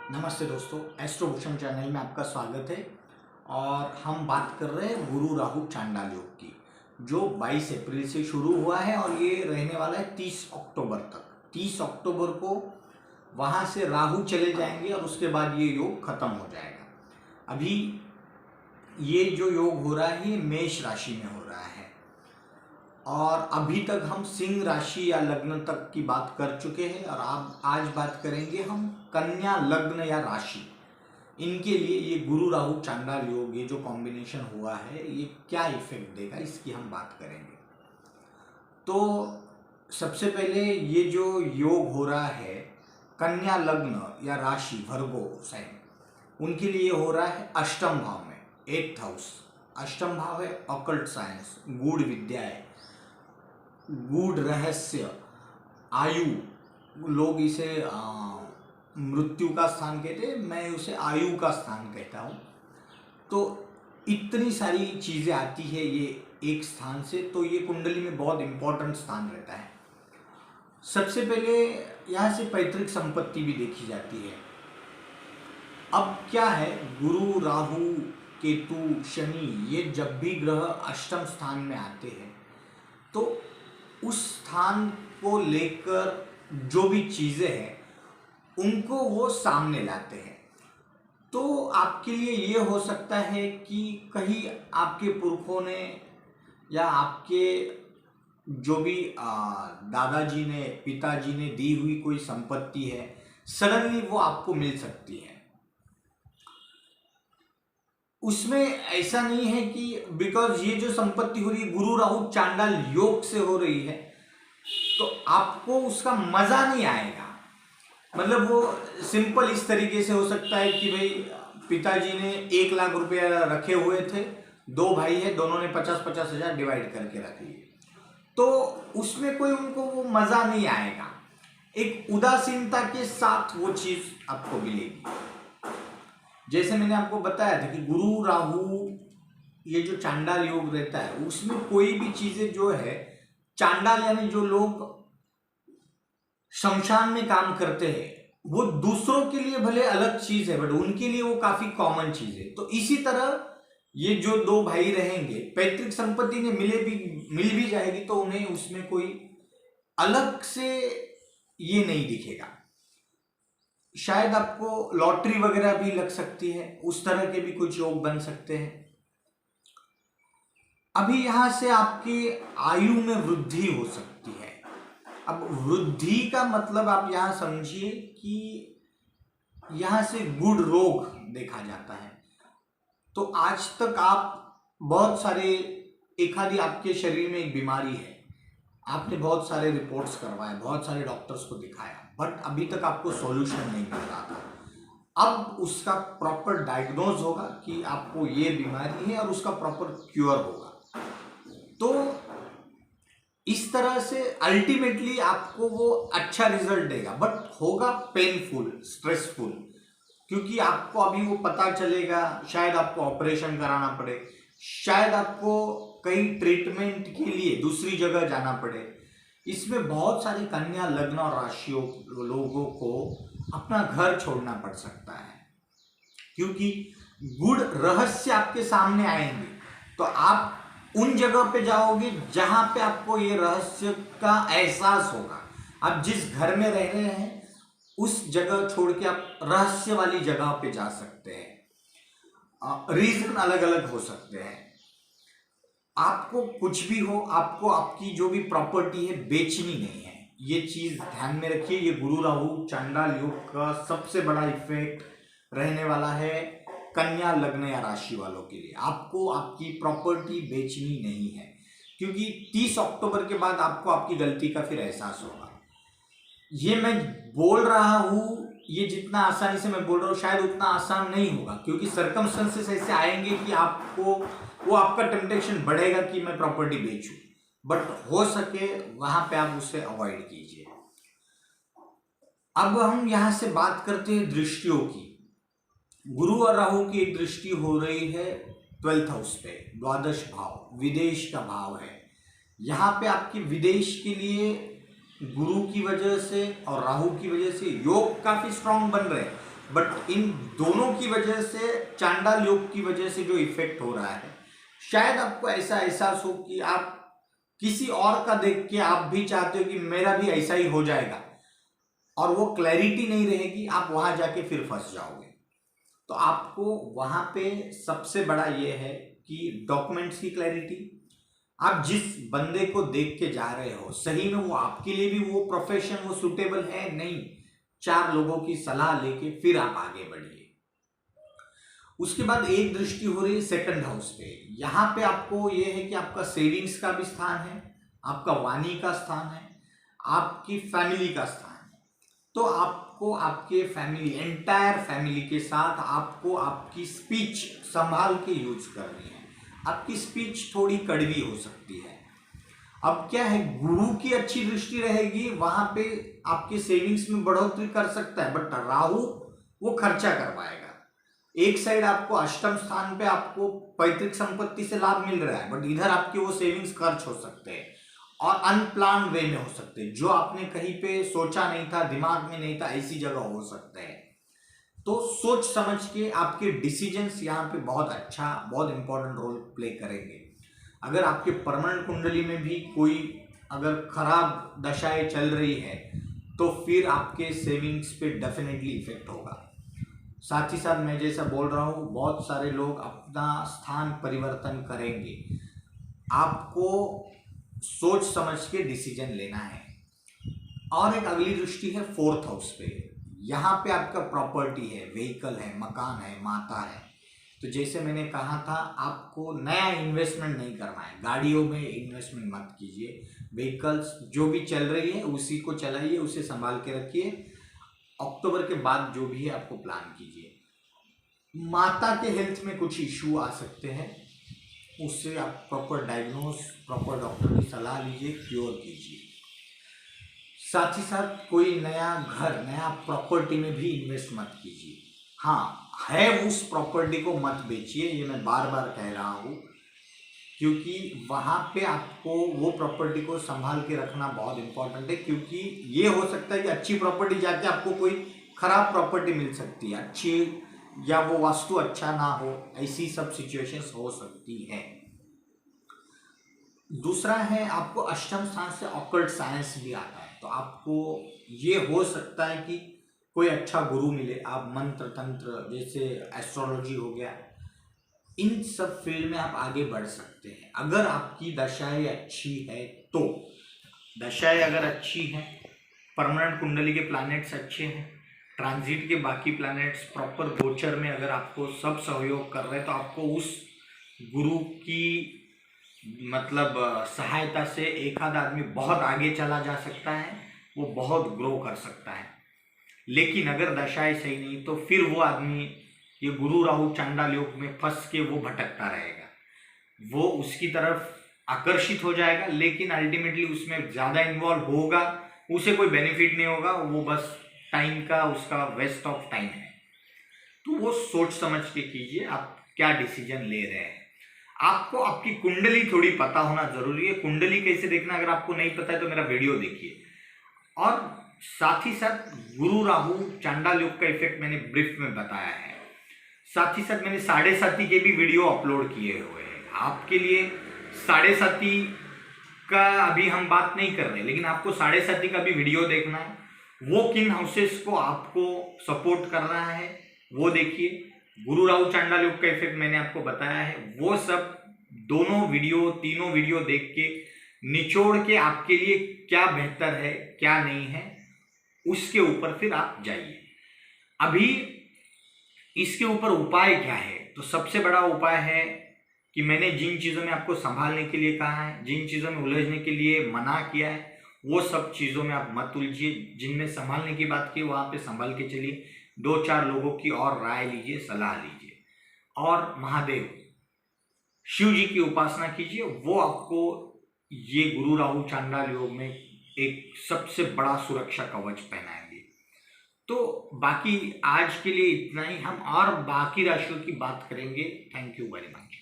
नमस्ते दोस्तों, एस्ट्रोभूषण चैनल में आपका स्वागत है। और हम बात कर रहे हैं गुरु राहु चांडाल योग की, जो 22 अप्रैल से शुरू हुआ है और ये रहने वाला है 30 अक्टूबर तक। 30 अक्टूबर को वहाँ से राहु चले जाएंगे और उसके बाद ये योग खत्म हो जाएगा। अभी ये जो योग हो रहा है ये मेष राशि में हो रहा है और अभी तक हम सिंह राशि या लग्न तक की बात कर चुके हैं और आज बात करेंगे हम कन्या लग्न या राशि। इनके लिए ये गुरु राहु चांडाल योग, ये जो कॉम्बिनेशन हुआ है, ये क्या इफेक्ट देगा इसकी हम बात करेंगे। तो सबसे पहले ये जो योग हो रहा है कन्या लग्न या राशि भर्गो साइन, उनके लिए हो रहा है अष्टम भाव में, 8th हाउस। अष्टम भाव है ऑकल्ट साइंस, गूढ़ विद्याएं, गूढ़ रहस्य, आयु। लोग इसे मृत्यु का स्थान कहते हैं, मैं उसे आयु का स्थान कहता हूँ। तो इतनी सारी चीज़ें आती है ये एक स्थान से, तो ये कुंडली में बहुत इम्पोर्टेंट स्थान रहता है। सबसे पहले यहाँ से पैतृक संपत्ति भी देखी जाती है। अब क्या है, गुरु राहु केतु शनि, ये जब भी ग्रह अष्टम स्थान में आते हैं तो उस स्थान को लेकर जो भी चीज़ें हैं उनको वो सामने लाते हैं। तो आपके लिए ये हो सकता है कि कहीं आपके पुरखों ने या आपके जो भी दादाजी ने, पिताजी ने दी हुई कोई संपत्ति है, सडनली वो आपको मिल सकती है। उसमें ऐसा नहीं है कि बिकॉज ये जो संपत्ति हो रही है गुरु राहु चांडाल योग से हो रही है तो आपको उसका मजा नहीं आएगा। मतलब वो सिंपल इस तरीके से हो सकता है कि भाई पिताजी ने 1 लाख रुपया रखे हुए थे, 2 भाई है, दोनों ने 50-50 हजार डिवाइड करके रख लिए, तो उसमें कोई उनको वो मजा नहीं आएगा। एक उदासीनता के साथ वो चीज आपको मिलेगी। जैसे मैंने आपको बताया था कि गुरु राहु ये जो चांडाल योग रहता है उसमें कोई भी चीजें जो है, चांडाल यानी जो लोग शमशान में काम करते हैं, वो दूसरों के लिए भले अलग चीज है बट उनके लिए वो काफी कॉमन चीज है। तो इसी तरह ये जो 2 भाई रहेंगे, पैतृक संपत्ति ने मिल भी जाएगी तो उन्हें उसमें कोई अलग से ये नहीं दिखेगा। शायद आपको लॉटरी वगैरह भी लग सकती है, उस तरह के भी कुछ योग बन सकते हैं। अभी यहां से आपकी आयु में वृद्धि हो सकती है। अब वृद्धि का मतलब आप यहां समझिए कि यहां से गुड़ रोग देखा जाता है। तो आज तक आप बहुत सारे, एक आधी आपके शरीर में एक बीमारी है, आपने बहुत सारे रिपोर्ट्स करवाए, बहुत सारे डॉक्टर्स को दिखाया, बट अभी तक आपको सॉल्यूशन नहीं मिल रहा था। अब उसका प्रॉपर डायग्नोज होगा कि आपको ये बीमारी है और उसका प्रॉपर क्योर होगा। तो इस तरह से अल्टीमेटली आपको वो अच्छा रिजल्ट देगा, बट होगा पेनफुल, स्ट्रेसफुल, क्योंकि आपको अभी वो पता चलेगा, शायद आपको ऑपरेशन कराना पड़े, शायद आपको कई ट्रीटमेंट के लिए दूसरी जगह जाना पड़े। इसमें बहुत सारे कन्या लग्न और राशियों लोगों को अपना घर छोड़ना पड़ सकता है, क्योंकि गुड़ रहस्य आपके सामने आएंगे तो आप उन जगह पे जाओगे जहां पे आपको ये रहस्य का एहसास होगा। आप जिस घर में रह रहे हैं उस जगह छोड़ के आप रहस्य वाली जगह पे जा सकते हैं। रीजन अलग अलग हो सकते हैं। आपको कुछ भी हो, आपको आपकी जो भी प्रॉपर्टी है बेचनी नहीं है, ये चीज ध्यान में रखिए। ये गुरु राहु चांडाल योग का सबसे बड़ा इफेक्ट रहने वाला है कन्या लग्न या राशि वालों के लिए। आपको आपकी प्रॉपर्टी बेचनी नहीं है, क्योंकि 30 अक्टूबर के बाद आपको आपकी गलती का फिर एहसास होगा। ये मैं बोल रहा हूं, ये जितना आसानी से मैं बोल रहा हूं शायद उतना आसान नहीं होगा, क्योंकि सर्कमस्टेंसेस ऐसे आएंगे कि आपको वो आपका टेम्पटेशन बढ़ेगा कि मैं प्रॉपर्टी बेचूं, बट हो सके वहां पे आप उसे अवॉइड कीजिए। अब हम यहां से बात करते हैं दृष्टियों की। गुरु और राहु की एक दृष्टि हो रही है 12th हाउस पे, द्वादश भाव, विदेश का भाव है। यहाँ पे आपकी विदेश के लिए गुरु की वजह से और राहु की वजह से योग काफी स्ट्रांग बन रहे हैं। बट इन दोनों की वजह से, चांडाल योग की वजह से जो इफेक्ट हो रहा है, शायद आपको ऐसा एहसास हो कि आप किसी और का देख के आप भी चाहते हो कि मेरा भी ऐसा ही हो जाएगा, और वो क्लैरिटी नहीं रहेगी, आप वहां जाके फिर फंस जाओगे। तो आपको वहां पे सबसे बड़ा ये है कि डॉक्यूमेंट्स की क्लैरिटी, आप जिस बंदे को देख के जा रहे हो सही में वो आपके लिए भी वो प्रोफेशन वो सुटेबल है नहीं, 4 लोगों की सलाह लेके फिर आप आगे बढ़िए। उसके बाद एक दृष्टि हो रही है सेकंड हाउस पे। यहाँ पे आपको ये है कि आपका सेविंग्स का भी स्थान है, आपका वाणी का स्थान है, आपकी फैमिली का स्थान है। तो आपको आपके फैमिली, एंटायर फैमिली के साथ आपको आपकी स्पीच संभाल के यूज करनी है। आपकी स्पीच थोड़ी कड़वी हो सकती है। अब क्या है, गुरु की अच्छी दृष्टि रहेगी, वहां पे आपके सेविंग्स में बढ़ोतरी कर सकता है, बट राहु वो खर्चा करवाएगा। एक साइड आपको अष्टम स्थान पे आपको पैतृक संपत्ति से लाभ मिल रहा है, बट इधर आपके वो सेविंग्स खर्च हो सकते हैं और अनप्लान वे में हो सकते हैं, जो आपने कहीं पे सोचा नहीं था, दिमाग में नहीं था, ऐसी जगह हो सकते हैं। तो सोच समझ के आपके डिसीजंस यहाँ पे बहुत अच्छा, बहुत इंपॉर्टेंट रोल प्ले करेंगे। अगर आपके परमानेंट कुंडली में भी कोई अगर खराब दशाएं चल रही है तो फिर आपके सेविंग्स पे डेफिनेटली इफेक्ट होगा। साथ ही साथ मैं जैसा बोल रहा हूँ, बहुत सारे लोग अपना स्थान परिवर्तन करेंगे। आपको सोच समझ के डिसीजन लेना है। और एक अगली दृष्टि है फोर्थ हाउस पे। यहाँ पे आपका प्रॉपर्टी है, व्हीकल है, मकान है, माता है। तो जैसे मैंने कहा था, आपको नया इन्वेस्टमेंट नहीं करना है, गाड़ियों में इन्वेस्टमेंट मत कीजिए। व्हीकल्स जो भी चल रही है उसी को चलाइए, उसे संभाल के रखिए। अक्टूबर के बाद जो भी है आपको प्लान कीजिए। माता के हेल्थ में कुछ इश्यू आ सकते हैं, उससे आप प्रॉपर डायग्नोस, प्रॉपर डॉक्टर की सलाह लीजिए, क्योर कीजिए। साथ ही साथ कोई नया घर, नया प्रॉपर्टी में भी इन्वेस्ट मत कीजिए। हाँ है, उस प्रॉपर्टी को मत बेचिए, ये मैं बार बार कह रहा हूँ, क्योंकि वहाँ पे आपको वो प्रॉपर्टी को संभाल के रखना बहुत इंपॉर्टेंट है। क्योंकि ये हो सकता है कि अच्छी प्रॉपर्टी जाके आपको कोई खराब प्रॉपर्टी मिल सकती है, अच्छी या वो वास्तु अच्छा ना हो, ऐसी सब सिचुएशंस हो सकती है। दूसरा है, आपको अष्टम स्थान से ऑकल्ट साइंस भी आता है, तो आपको ये हो सकता है कि कोई अच्छा गुरु मिले, आप मंत्र तंत्र जैसे एस्ट्रोलॉजी हो गया, इन सब फील्ड में आप आगे बढ़ सकते हैं अगर आपकी दशाएं अच्छी है तो। दशाएं अगर अच्छी हैं, परमानेंट कुंडली के प्लैनेट्स अच्छे हैं, ट्रांजिट के बाकी प्लैनेट्स प्रॉपर गोचर में अगर आपको सब सहयोग कर रहे हैं, तो आपको उस गुरु की मतलब सहायता से एक आध आदमी बहुत आगे चला जा सकता है, वो बहुत ग्रो कर सकता है। लेकिन अगर दशाएं सही नहीं तो फिर वो आदमी ये गुरु राहु चांडाल योग में फंस के वो भटकता रहेगा, वो उसकी तरफ आकर्षित हो जाएगा, लेकिन अल्टीमेटली उसमें ज़्यादा इन्वॉल्व होगा, उसे कोई बेनिफिट नहीं होगा, वो बस टाइम का उसका वेस्ट ऑफ टाइम है। तो वो सोच समझ के कीजिए आप क्या डिसीजन ले रहे हैं। आपको आपकी कुंडली थोड़ी पता होना जरूरी है। कुंडली कैसे देखना अगर आपको नहीं पता है तो मेरा वीडियो देखिए। और साथ ही साथ गुरु राहु चांडाल योग का इफेक्ट मैंने ब्रीफ में बताया है। साथ ही साथ मैंने 7.5 के भी वीडियो अपलोड किए हुए हैं आपके लिए। 7.5 का अभी हम बात नहीं कर रहे, लेकिन आपको 7.5 का भी वीडियो देखना है। वो किन हाउसेस को आपको सपोर्ट कर रहा है वो देखिए। गुरु राहु चांडाल योग का इफेक्ट मैंने आपको बताया है, वो सब दोनों वीडियो, तीनों वीडियो देख के निचोड़ के आपके लिए क्या बेहतर है क्या नहीं है उसके ऊपर फिर आप जाइए। अभी इसके ऊपर उपाय क्या है, तो सबसे बड़ा उपाय है कि मैंने जिन चीज़ों में आपको संभालने के लिए कहा है, जिन चीज़ों में उलझने के लिए मना किया है, वो सब चीज़ों में आप मत उलझिए। जिनमें संभालने की बात की वहाँ पे संभाल के चलिए। 2-4 लोगों की और राय लीजिए, सलाह लीजिए, और महादेव शिव जी की उपासना कीजिए। वो आपको ये गुरु राहु चांडाल योग में एक सबसे बड़ा सुरक्षा कवच पहनाएंगे। तो बाकी आज के लिए इतना ही, हम और बाकी राशियों की बात करेंगे। Thank you very much.